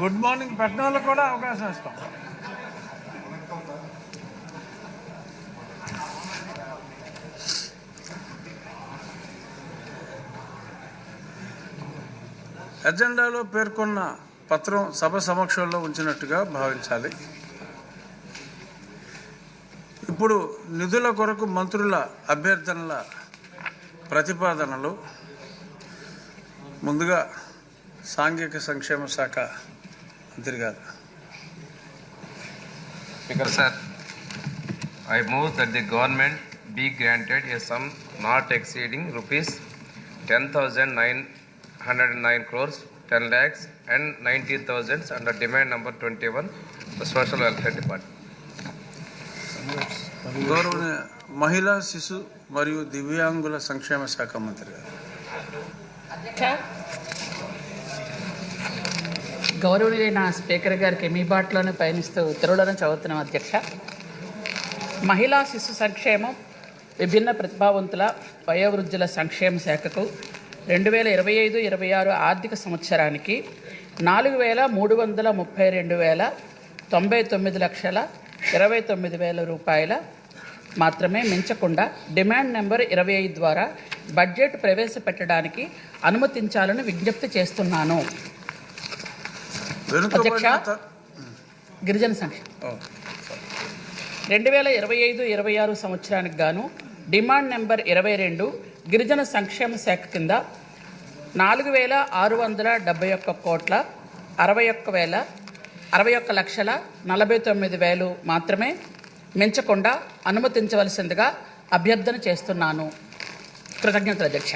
Good morning పెట్టిన వాళ్ళకి కూడా అవకాశం ఇస్తాం. ఎజెండాలో పేర్కొన్న పత్రం సభ సమక్షంలో ఉంచినట్టుగా భావించాలి. ఇప్పుడు నిధుల కొరకు మంత్రుల అభ్యర్థనల ప్రతిపాదనలు ముందుగా సాంఘిక సంక్షేమ శాఖ మంత్రి గారు. Speaker sir, I move that the government be granted a sum not exceeding rupees 10,909 crores, 10 lakhs and 90,000 under demand number 21, the Social Welfare Department. గౌరవనీయ మహిళా శిశు మరియు దివ్యాంగుల సంక్షేమ శాఖ మంత్రి గారు. గౌరవనీయులైన స్పీకర్ గారికి మీ బాటలోనే పయనిస్తూ ఉత్తర్వులను చదువుతున్నాం. అధ్యక్ష, మహిళా శిశు సంక్షేమం విభిన్న ప్రతిభావంతుల వయోవృద్ధుల సంక్షేమ శాఖకు 2025-26 ఆర్థిక సంవత్సరానికి 4,332,99,29,29,000 రూపాయల మాత్రమే మించకుండా డిమాండ్ నెంబర్ 25 ద్వారా బడ్జెట్ ప్రవేశపెట్టడానికి అనుమతించాలని విజ్ఞప్తి చేస్తున్నాను. అధ్యక్ష, గిరిజన సంక్షేమం 2025-26 సంవత్సరానికి గాను డిమాండ్ నెంబర్ 22 గిరిజన సంక్షేమ శాఖ కింద 4,671,61,61,49,000 మాత్రమే మించకుండా అనుమతించవలసిందిగా అభ్యర్థన చేస్తున్నాను. కృతజ్ఞతలు అధ్యక్ష.